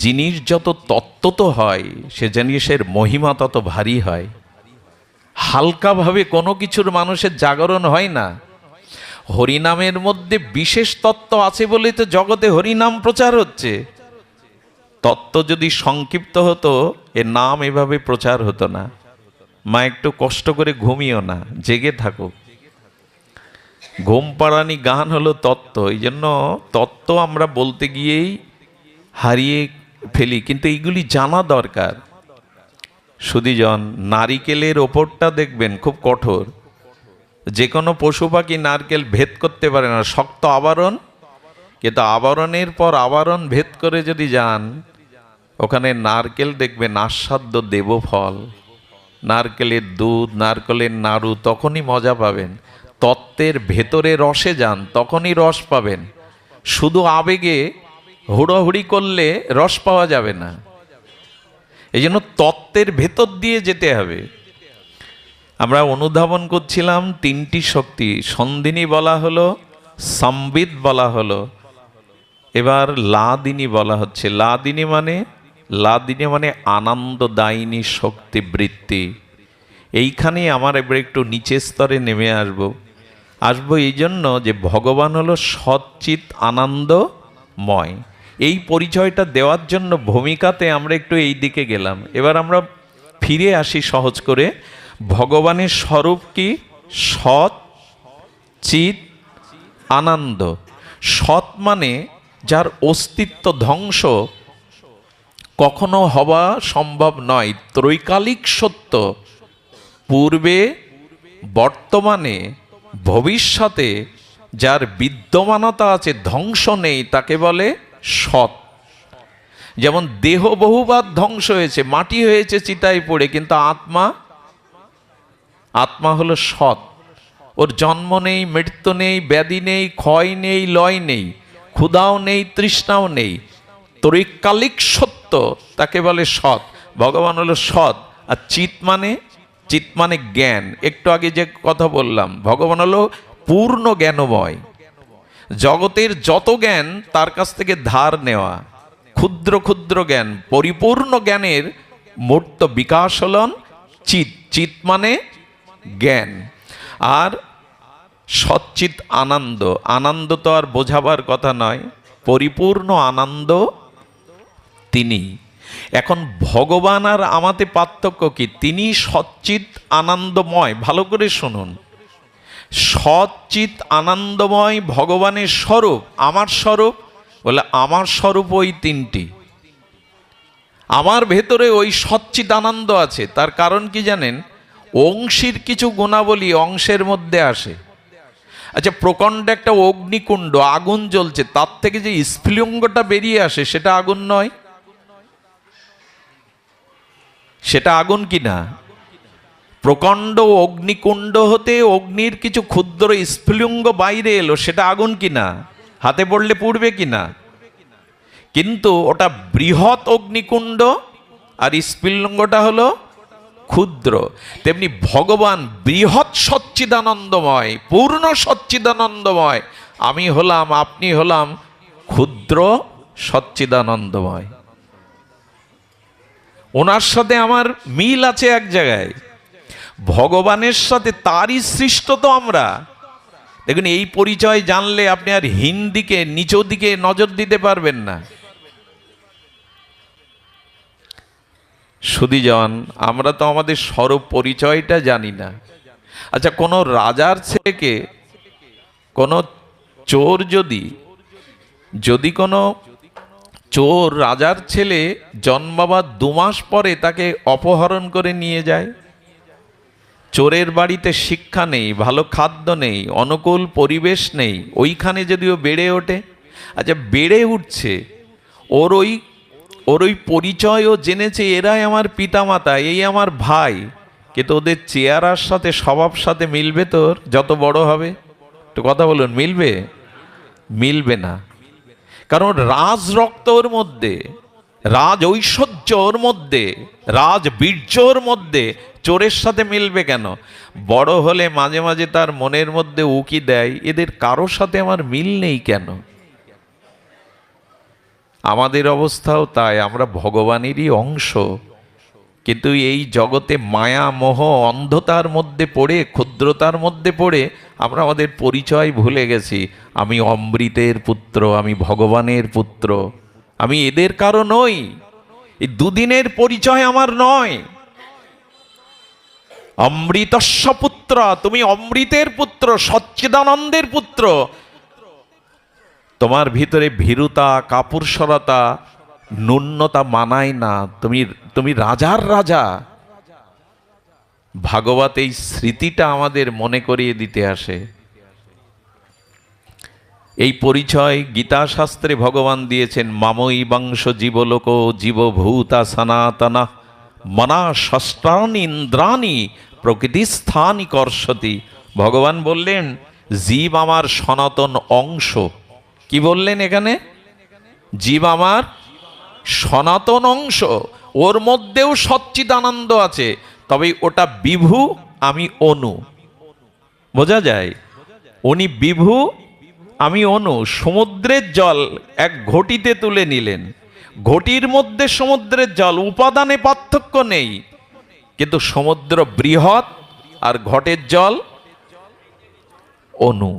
জিনিস যত তত্ত্ব হয়, সে জিনিসের মহিমা তত ভারী হয়। হালকাভাবে কোনো কিছুর মানুষের জাগরণ হয় না। হরিনামের মধ্যে বিশেষ তত্ত্ব আছে বলেই তো জগতে হরিনাম প্রচার হচ্ছে। তত্ত্ব যদি সংক্ষিপ্ত হতো, এ নাম এভাবে প্রচার হতো না। মা একটু কষ্ট করে ঘুমিও না, জেগে থাকো। ঘুম পাড়ানি গান হলো তত্ত্ব। এই জন্য তত্ত্ব আমরা বলতে গিয়েই হারিয়ে ফেলি, কিন্তু এইগুলি জানা দরকার। সুধীজন, নারিকেলের ওপরটা দেখবেন খুব কঠোর। যে কোনো পশু পাখি নারকেল ভেদ করতে পারে না, শক্ত আবরণ। কিন্তু আবরণের পর আবরণ ভেদ করে যদি যান, ওখানে নারকেল দেখবেন আস্বাদ্য দেবফল, নারকেলের দুধ, নারকেলের নাড়ু, তখনই মজা পাবেন। তত্ত্বের ভেতরে রসে যান, তখনই রস পাবেন। শুধু আবেগে হুড়োহুড়ি করলে রস পাওয়া যাবে না। এই জন্য তত্ত্বের ভেতর দিয়ে যেতে হবে। আমরা অনুধাবন করছিলাম তিনটি শক্তি, সন্ধিনী বলা হলো, সম্বিত বলা হলো, এবার লাদিনী বলা হচ্ছে। লাদিনী মানে আনন্দদায়িনী শক্তি বৃত্তি। এইখানে আমার এবার একটু নিচের স্তরে নেমে আসবো এই জন্য যে ভগবান হলো সচ্চিৎ আনন্দময়। এই পরিচয়টা দেওয়ার জন্য ভূমিকাতে আমরা একটু এই দিকে গেলাম। এবার আমরা ফিরে আসি সহজ করে। ভগবানের স্বরূপ কি? সৎ চিৎ আনন্দ। সৎ মানে যার অস্তিত্ব ধ্বংস কখনো হওয়া সম্ভব নয়, ত্রৈকালিক সত্য, পূর্বে বর্তমানে ভবিষ্যতে যার বিদ্যমানতা আছে, ধ্বংস নেই, তাকে বলে সৎ। যেমন দেহ বহুবার ধ্বংস হয়েছে, মাটি হয়েছে চিতায় পড়ে, কিন্তু আত্মা হলো সৎ। ওর জন্ম নেই, মৃত্যু নেই, ব্যাধি নেই, ক্ষয় নেই, লয় নেই, ক্ষুধাও নেই, তৃষ্ণাও নেই, ত্রৈকালিক সত্য, তাকে বলে সৎ। ভগবান হলো সৎ। আর চিৎ মানে জ্ঞান। একটু আগে যে কথা বললাম, ভগবান হলো পূর্ণ জ্ঞানময়। জগতের যত জ্ঞান তার কাছ থেকে ধার নেওয়া, ক্ষুদ্র ক্ষুদ্র জ্ঞান, পরিপূর্ণ জ্ঞানের মূর্ত বিকাশ হলন চিৎ মানে জ্ঞান। আর সচ্চিৎ আনন্দ তো আর বোঝাবার কথা নয়, পরিপূর্ণ আনন্দ তিনি। এখন ভগবান আর আমাতে পার্থক্য কি? তিনি সচ্চিৎ আনন্দময়। ভালো করে শুনুন, সচ্চিৎ আনন্দময় ভগবানের স্বরূপ। আমার স্বরূপ বলে, আমার স্বরূপ ওই তিনটি। আমার ভেতরে ওই সচ্চিৎ আনন্দ আছে। তার কারণ কি জানেন? অংশীর কিছু গুণাবলী অংশের মধ্যে আসে। আচ্ছা, প্রকাণ্ড একটা অগ্নিকুণ্ড, আগুন জ্বলছে, তার থেকে যে স্ফুলিঙ্গটা বেরিয়ে আসে সেটা আগুন নয়? সেটা আগুন কি না? প্রকাণ্ড অগ্নিকুণ্ড হতে অগ্নির কিছু ক্ষুদ্র স্ফুলিঙ্গ বাইরে এলো, সেটা আগুন কি না? হাতে পড়লে পুড়বে কি না? কিন্তু ওটা বৃহৎ অগ্নিকুণ্ড, আর স্ফুলিঙ্গটা হলো ক্ষুদ্র। তেমনি ভগবান বৃহৎ সচ্চিদানন্দময়, পূর্ণ সচ্চিদানন্দময়। আমি হলাম, আপনি হলাম ক্ষুদ্র সচ্চিদানন্দময়। ওনার সাথে আমার মিল আছে এক জায়গায়, ভগবানের সাথে তারই সৃষ্ট তো আমরা। দেখুন, এই পরিচয় জানলে আপনি আর হিন্দিকে নিচু দিকে নজর দিতে পারবেন না। সুধীজন, আমরা তো আমাদের স্বরূপ পরিচয়টা জানি না। আচ্ছা, কোনো রাজার ছেলেকে কোনো চোর যদি কোনো চোর রাজার ছেলে জন্মাবার 2 মাস পরে তাকে অপহরণ করে নিয়ে যায়, চোরের বাড়িতে শিক্ষা নেই, ভালো খাদ্য নেই, অনুকূল পরিবেশ নেই, ওইখানে যদিও বেড়ে ওঠে, আচ্ছা বেড়ে উঠছে, ওর ওই পরিচয়ও জেনেছে, এরাই আমার পিতামাতা, এই আমার ভাই, কিন্তু ওদের চেহারার সাথে স্বভাব সাথে মিলবে তোর যত বড় হবে? একটু কথা বলুন, মিলবে? মিলবে না। কারণ রাজ রক্ত ওর মধ্যে, রাজ ঐশ্বর্য ওর মধ্যে, রাজ বীর্য ওর মধ্যে, চোরের সাথে মিলবে কেন? বড় হলে মাঝে মাঝে তার মনের মধ্যে উকি দেয়, এদের কারোর সাথে আমার মিল নেই কেন? আমাদের অবস্থাও তাই, আমরা ভগবানেরই অংশ, কিন্তু এই জগতে মায়া মোহ অন্ধতার মধ্যে পড়ে, ক্ষুদ্রতার মধ্যে পড়ে আমরা আমাদের পরিচয় ভুলে গেছি। আমি অমৃতের পুত্র, আমি ভগবানের পুত্র, আমি এদের কারো নই, এই দুদিনের পরিচয় আমার নয়। অমৃতস্য পুত্র, তুমি অমৃতের পুত্র, সচ্চিদানন্দের পুত্র। তোমার ভিতরে ভীরুতা, কাপুরুষতা, ন্যূনতা মানায় না, তুমি রাজার রাজা। ভাগবত এই স্মৃতিটা আমাদের মনে করিয়ে দিতে আসে। এই পরিচয় গীতা শাস্ত্রে ভগবান দিয়েছেন, মামৈবাংশ জীবলোক জীবভূতা সনাতনা মনা ষষ্ঠানি ইন্দ্রাণী প্রকৃতিস্থানি কর্ষতি। ভগবান বললেন জীব আমার সনাতন অংশ। কি বললেন এখানে? জীব আমার সনাতন অংশ, ওর মধ্যেও সচ্চিদানন্দ আছে, তবে ওটা বিভু, আমি অনু। বোঝা যায়? উনি বিভু, আমি অনু। সমুদ্রের জল এক ঘটিতে তুলে নিলেন, ঘটির মধ্যে সমুদ্রের জল, উপাদানে পার্থক্য নেই, কিন্তু সমুদ্র বৃহৎ আর ঘটের জল অনু।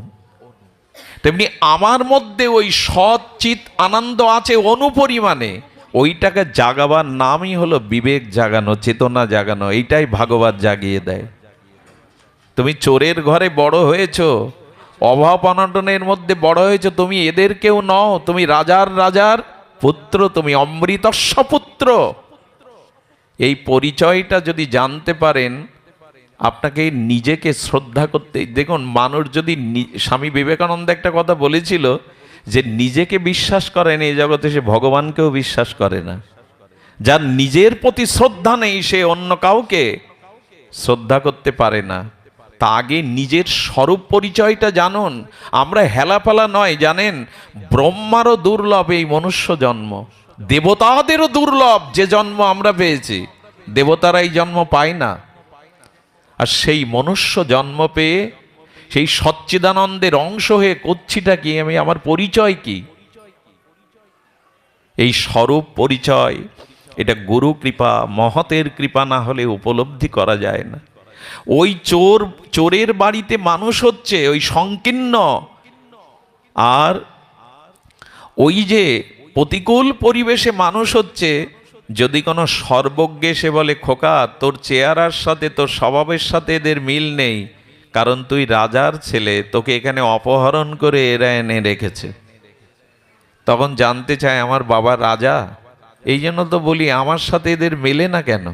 তেমনি আমার মধ্যে ওই সচ্চিত আনন্দ আছে অনু পরিমাণে, ওইটাকে জাগাবার নামই হলো বিবেক জাগানো, চেতনা জাগানো। এইটাই ভাগবত জাগিয়ে দেয়। তুমি চোরের ঘরে বড় হয়েছো, অভাব অনটনের মধ্যে বড় হয়েছো, তুমি এদের কেউ নও, তুমি রাজার রাজার পুত্র, তুমি অমৃতস্য পুত্র। এই পরিচয়টা যদি জানতে পারেন, আপনাকে নিজেকে শ্রদ্ধা করতে, দেখুন মানুষ যদি, স্বামী বিবেকানন্দ একটা কথা বলেছিল যে নিজেকে বিশ্বাস করেন এই জগতে, সে ভগবানকেও বিশ্বাস করে না। যার নিজের প্রতি শ্রদ্ধা নেই, সে অন্য কাউকে শ্রদ্ধা করতে পারে না। তা আগে নিজের স্বরূপ পরিচয়টা জানুন। আমরা হেলাফেলা নয়, জানেন, ব্রহ্মারও দুর্লভ এই মনুষ্য জন্ম, দেবতাদেরও দুর্লভ যে জন্ম আমরা পেয়েছি, দেবতারা এই জন্ম পায় না। আর সেই মনুষ্য জন্ম পেয়ে সেই সচ্চিদানন্দের অংশ হয়ে করছিটা কি? আমি, আমার পরিচয় কি? এই স্বরূপ পরিচয়, এটা গুরু কৃপা, মহতের কৃপা না হলে উপলব্ধি করা যায় না। ওই চোরের বাড়িতে মানুষ হচ্ছে ওই সংকীর্ণ, আর ওই যে প্রতিকূল পরিবেশে মানুষ হচ্ছে, যদি কোনো সর্বজ্ঞে সে বলে, খোকা তোর চেহারার সাথে, তোর স্বভাবের সাথে এদের মিল নেই, কারণ তুই রাজার ছেলে, তোকে এখানে অপহরণ করে এরা এনে রেখেছে। তখন জানতে চায় আমার বাবা রাজা, এই জন্য তো বলি আমার সাথে এদের মেলে না কেন?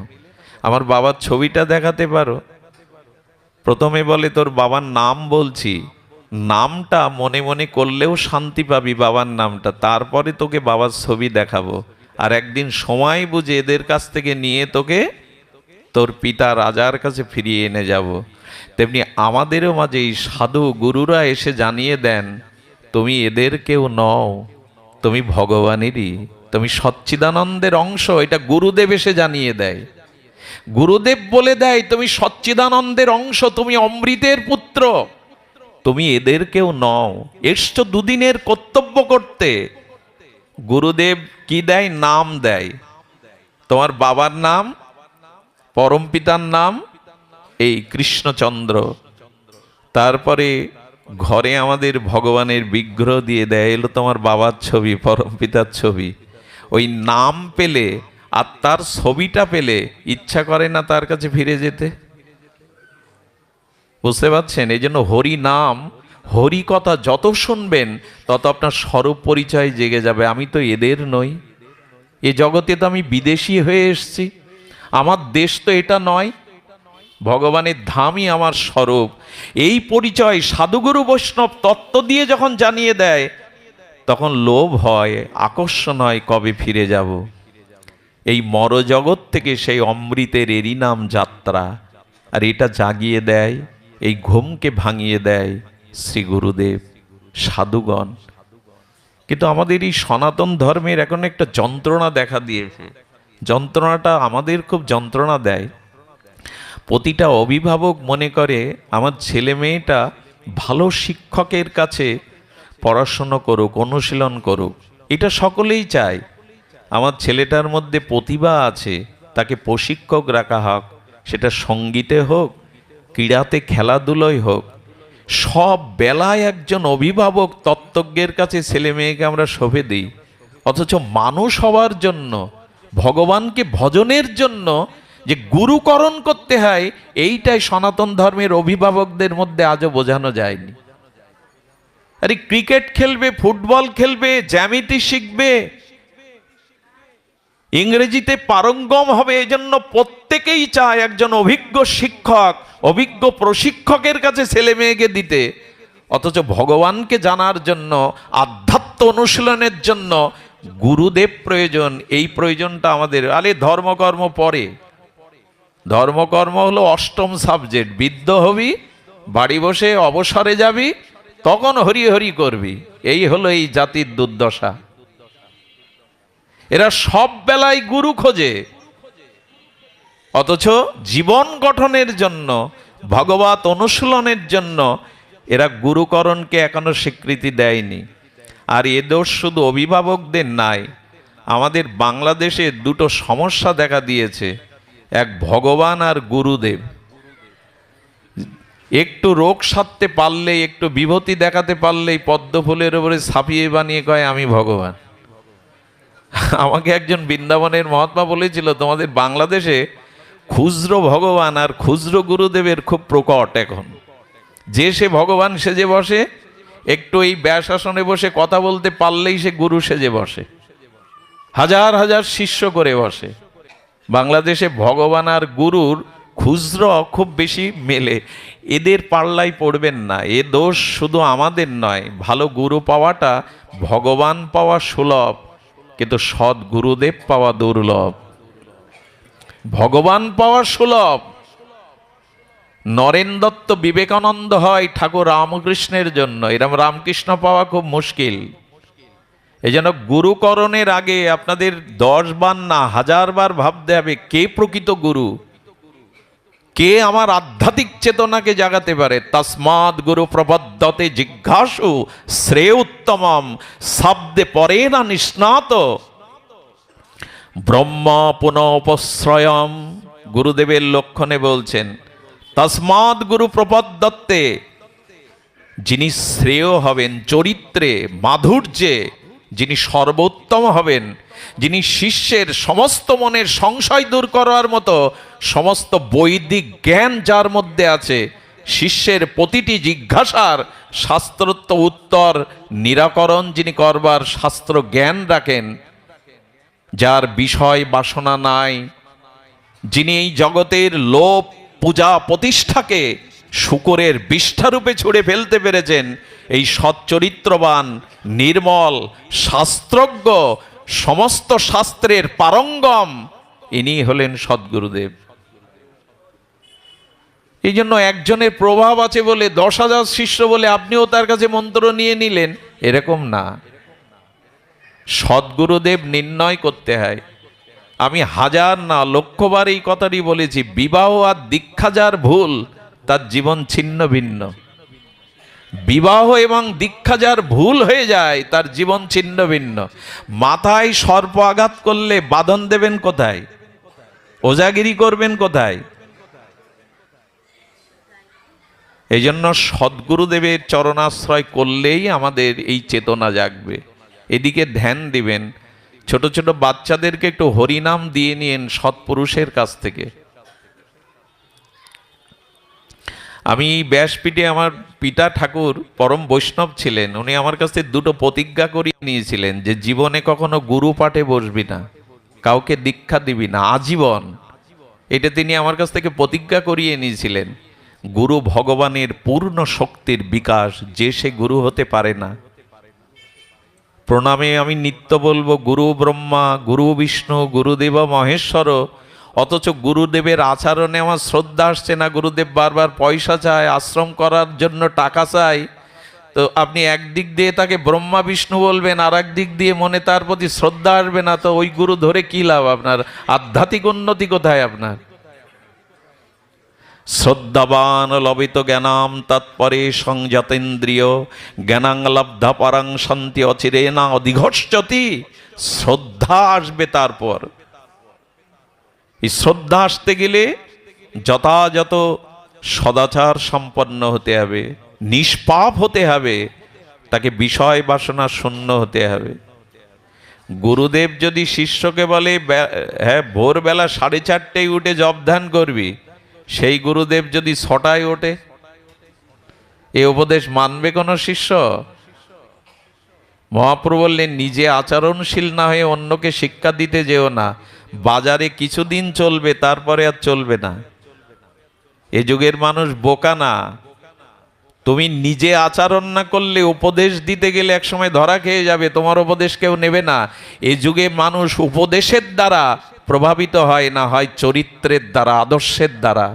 আমার বাবার ছবিটা দেখাতে পারো? প্রথমে বলে তোর বাবার নাম বলছি, নামটা মনে মনে করলেও শান্তি পাবি বাবার নামটা, তারপরে তোকে বাবার ছবি দেখাবো, আর একদিন সময় বুঝে এদের কাছ থেকে নিয়ে তোকে তোর পিতা রাজার কাছে ফিরিয়ে এনে যাব। তেমনি আমাদেরও মাঝে এই সাধু গুরুরা এসে জানিয়ে দেন, তুমি এদের কেউ নও, তুমি ভগবানেরই, তুমি সচ্চিদানন্দের অংশ। এটা গুরুদেব এসে জানিয়ে দেয়। গুরুদেব বলে দেয় তুমি সচ্চিদানন্দের অংশ, তুমি অমৃতের পুত্র, তুমি এদের কেউ নও। এসছো দুদিনের কর্তব্য করতে। গুরুদেব কি দেয়? নাম দেয়। তোমার বাবার নাম, পরম পিতার নাম এই কৃষ্ণচন্দ্র। তারপরে ঘরে আমাদের ভগবানের বিগ্রহ দিয়ে দেয়, এলো তোমার বাবার ছবি, পরম পিতার ছবি। ওই নাম পেলে আর তার ছবিটা পেলে ইচ্ছা করে না তার কাছে ফিরে যেতে? বুঝতে পারছেন? এই জন্য হরি নাম, হরি কথা যত শুনবেন তত আপনার স্বরূপ পরিচয় জেগে যাবে। আমি তো এদের নই, এ জগতে তো আমি বিদেশি হয়ে এসেছি, আমার দেশ তো এটা নয়। ভগবানের ধামই আমার স্বরূপ, এই পরিচয় সাধুগুরু বৈষ্ণব তত্ত্ব দিয়ে যখন জানিয়ে দেয়, তখন লোভ হয়, আকর্ষণ হয়, কবে ফিরে যাব। এই মরজগৎ থেকে সেই অমৃতের এরই নাম যাত্রা। আর এটা জাগিয়ে দেয়, এই ঘুমকে ভাঙিয়ে দেয় শ্রী গুরুদেব, সাধুগণ। কিন্তু আমাদের এই সনাতন ধর্মের এখন একটা যন্ত্রণা দেখা দিয়েছে। যন্ত্রণাটা আমাদের খুব যন্ত্রণা দেয়। প্রতিটা অভিভাবক মনে করে আমার ছেলে মেয়েটা ভালো শিক্ষকের কাছে পড়াশুনো করুক, অনুশীলন করুক। এটা সকলেই চায়। আমার ছেলেটার মধ্যে প্রতিভা আছে, তাকে প্রশিক্ষক রাখা হোক, সেটা সঙ্গীতে হোক, ক্রীড়াতে, খেলাধুলোয় হোক। সব বেলায় একজন অভিভাবক তত্ত্বজ্ঞের কাছে ছেলে মেয়েকে আমরা সঁপে দিই। অথচ মানুষ হওয়ার জন্য, ভগবানকে ভজনের জন্য যে গুরুকরণ করতে হয়, এইটাই সনাতন ধর্মের অভিভাবকদের মধ্যে আজও বোঝানো যায়নি। আরে ক্রিকেট খেলবে, ফুটবল খেলবে, জ্যামিতি শিখবে, ইংরেজিতে পারঙ্গম হবে, এজন্য প্রত্যেকেই চায় একজন অভিজ্ঞ শিক্ষক, অভিজ্ঞ প্রশিক্ষকের কাছে ছেলে মেয়েকে দিতে। অথচ ভগবানকে জানার জন্য, আধ্যাত্ম অনুশীলনের জন্য গুরুদেব প্রয়োজন। এই প্রয়োজনটা আমাদের। আরে ধর্মকর্ম পরে, ধর্মকর্ম হলো অষ্টম সাবজেক্ট। বৃদ্ধ হবি, বাড়ি বসে অবসরে যাবি, তখন হরি হরি করবি। এই হলো এই জাতির দুর্দশা। এরা সব বেলায় গুরু খোঁজে, অথচ জীবন গঠনের জন্য, ভগবত অনুশীলনের জন্য এরা গুরুকরণকে এখনো স্বীকৃতি দেয়নি। আর এ দোষ শুধু অভিভাবকদের নাই, আমাদের বাংলাদেশে দুটো সমস্যা দেখা দিয়েছে। এক ভগবান আর গুরুদেব। একটু রোগ সারতে পারলে, একটু বিভূতি দেখাতে পারলেই পদ্ম ফুলের উপরে ছাপিয়ে বানিয়ে কয় আমি ভগবান। আমাকে একজন বৃন্দাবনের মহাত্মা বলেছিল, তোমাদের বাংলাদেশে খুচরো ভগবান আর খুচরো গুরুদেবের খুব প্রকট এখন। যে সে ভগবান সেজে বসে, একটু এই ব্যাসাসনে বসে কথা বলতে পারলেই সে গুরু সেজে বসে, হাজার হাজার শিষ্য করে বসে। বাংলাদেশে ভগবান আর গুরুর খুচরো খুব বেশি মেলে। এদের পাল্লাই পড়বেন না। এ দোষ শুধু আমাদের নয়। ভালো গুরু পাওয়াটা, ভগবান পাওয়া সুলভ, কিন্তু সৎ গুরুদেব পাওয়া দুর্লভ। ভগবান পাওয়া সুলভ। নরেন দত্ত বিবেকানন্দ হয় ঠাকুর রামকৃষ্ণের জন্য, এরম রামকৃষ্ণ পাওয়া খুব মুশকিল। এই জন্য গুরুকরণের আগে আপনাদের 10 বার না 1000 বার ভাবতে হবে, কে প্রকৃত গুরু, কে আমার আধ্যাত্মিক চেতনাকে জাগাতে পারে। তস্মাৎ গুরু প্রপদ্যতে জিজ্ঞাসু শ্রেয় উত্তমম শব্দে পরে না নিষ্ণাত ব্রহ্ম পুনঃপশ্রয়ম। গুরুদেবের লক্ষণে বলছেন, তস্মাৎ গুরু প্রপদ্যতে, যিনি শ্রেয় হবেন চরিত্রে, মাধুর্যে, যিনি সর্বোত্তম হবেন, যিনি শিষ্যের সমস্ত মনের সংশয় দূর করার মতো সমস্ত বৈদিক জ্ঞান যার মধ্যে আছে, শিষ্যের প্রতিটি জিজ্ঞাসার শাস্ত্রোক্ত উত্তর নিরাকরণ যিনি করবার শাস্ত্র জ্ঞান রাখেন, যার বিষয় বাসনা নাই, যিনি এই জগতের লোভ পূজা প্রতিষ্ঠাকে শূকরের বিষ্ঠারূপে ছুঁড়ে ফেলতে পেরেছেন, এই সচ্চরিত্রবান, নির্মল, শাস্ত্রজ্ঞ, সমস্ত শাস্ত্রের পারঙ্গম, ইনি হলেন সদ্গুরুদেব। এই জন্য একজনের প্রভাব আছে বলে 10,000 শিষ্য বলে আপনিও তার কাছে মন্ত্র নিয়ে নিলেন, এরকম না। সদ্গুরুদেব নির্ণয় করতে হয়। আমি 1000 না 1,00,000 বার এই কথাটি বলেছি, বিবাহ আর দীক্ষা যার ভুল, তার জীবন ছিন্ন ভিন্ন। বিবাহ এবং দীক্ষা যার ভুল হয়ে যায়, তার জীবন ছিন্ন ভিন্ন। মাথায় সর্প আঘাত করলে বাঁধন দেবেন কোথায়? ওজাগিরি করবেন কোথায়? এই জন্য সদ্গুরুদেবের চরণাশ্রয় করলেই আমাদের এই চেতনা জাগবে। এদিকে ধ্যান দিবেন। ছোট ছোট বাচ্চাদেরকে একটু হরিনাম দিয়ে নিন সৎপুরুষের কাছ থেকে। আমি ব্যাসপীঠে, আমার পিতা ঠাকুর পরম বৈষ্ণব ছিলেন, উনি আমার কাছ থেকে 2টো প্রতিজ্ঞা করিয়ে নিয়েছিলেন যে জীবনে কখনো গুরু পাঠে বসবি না, কাউকে দীক্ষা দিবি না, আজীবন। এটা তিনি আমার কাছ থেকে প্রতিজ্ঞা করিয়ে নিয়েছিলেন। গুরু ভগবানের পূর্ণ শক্তির বিকাশ, যে সে গুরু হতে পারে না। প্রণামে আমি নিত্য বলবো গুরু ব্রহ্মা, গুরু বিষ্ণু, গুরুদেব মহেশ্বর, অথচ গুরুদেবের আচরণে আমার শ্রদ্ধা আসছে না। গুরুদেব বারবার পয়সা চায়, আশ্রম করার জন্য টাকা চায়। তো আপনি একদিক দিয়ে তাকে ব্রহ্মা বিষ্ণু বলবেন, আর এক দিক দিয়ে মনে তার প্রতি শ্রদ্ধা আসবে না, তো ওই গুরু ধরে কি লাভ? আপনার আধ্যাত্মিক উন্নতি কোথায়? আপনার শ্রদ্ধাবান লবিত জ্ঞানাম তৎপরে সংযতেন্দ্রিয় জ্ঞানাং লব্ধা পরাং শান্তি অচিরে না অধিঘর্ষতি। শ্রদ্ধা আসবে তারপর। এই শ্রদ্ধা আসতে গেলে যথাযথ সদাচার সম্পন্ন হতে হবে, নিষ্পাপ হতে হবে, তাকে বিষয় বাসনা শূন্য হতে হবে। গুরুদেব যদি শিষ্যকে বলে হ্যাঁ ভোরবেলা 4:30টায় উঠে জপ ধ্যান করবি, সেই গুরুদেব যদি 6টায় ওঠে, এ উপদেশ মানবে কোনো শিষ্য? মহাপ্রভু বললেন, নিজে আচরণশীল না হয়ে অন্যকে শিক্ষা দিতে যেও না। বাজারে কিছুদিন চলবে, তারপরে আর চলবে না। এ যুগের মানুষ বোকা না। তুমি নিজে আচরণ না করলে উপদেশ দিতে গেলে একসময় ধরা খেয়ে যাবে, তোমার উপদেশ কেউ নেবে না। এ যুগে মানুষ উপদেশের দ্বারা প্রভাবিত হয় না, হয় চরিত্রের দ্বারা, আদর্শের দ্বারা।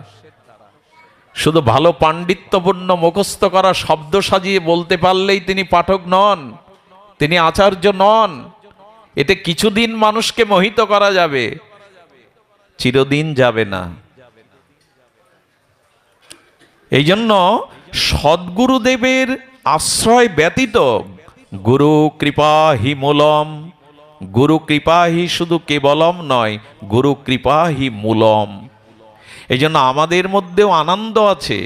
শুধু ভালো পাণ্ডিত্যপূর্ণ মুখস্থ করা শব্দ সাজিয়ে বলতে পারলেই তিনি পাঠক নন, তিনি আচার্য নন। এতে কিছুদিন মানুষকে মোহিত করা যাবে, চিরদিন যাবে না। এই জন্য সদ্গুরুদেবের আশ্রয় ব্যতীত গুরু কৃপা হি মূলম, গুরু কৃপা হি শুধু কেবলম নয়, গুরু কৃপা হি মূলম। এই জন্য আমাদের মধ্যেও আনন্দ আছে,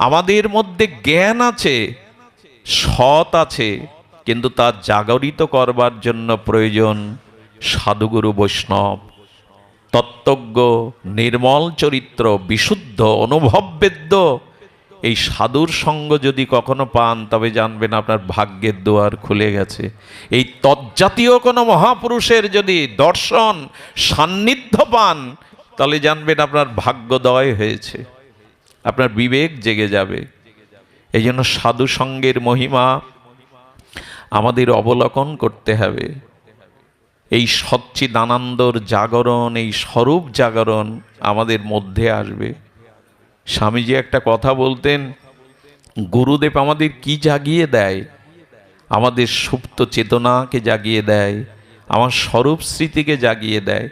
আমাদের মধ্যে জ্ঞান আছে, সৎ আছে, কিন্তু তা জাগরিত করবার জন্য প্রয়োজন সাধুগুরু বৈষ্ণব, তত্ত্বজ্ঞ, নির্মল চরিত্র, বিশুদ্ধ অনুভববেদ্য। এই সাধুর সঙ্গ যদি কখনো পান, তবে জানবেন আপনার ভাগ্যের দুয়ার খুলে গেছে। এই তজ্জাতীয় কোনো মহাপুরুষের যদি দর্শন সান্নিধ্য পান, তাহলে জানবেন আপনার ভাগ্যোদয় হয়েছে, আপনার বিবেক জেগে যাবে। এই জন্য সাধু সঙ্গের মহিমা আমাদের অবলোকন করতে হবে। এই সচ্চিদানন্দর জাগরণ, এই স্বরূপ জাগরণ আমাদের মধ্যে আসবে। স্বামীজি একটা কথা বলতেন, গুরুদেব আমাদের কি জাগিয়ে দেয়? আমাদের সুপ্ত চেতনাকে জাগিয়ে দেয়, আমার স্বরূপ স্মৃতিকে জাগিয়ে দেয়।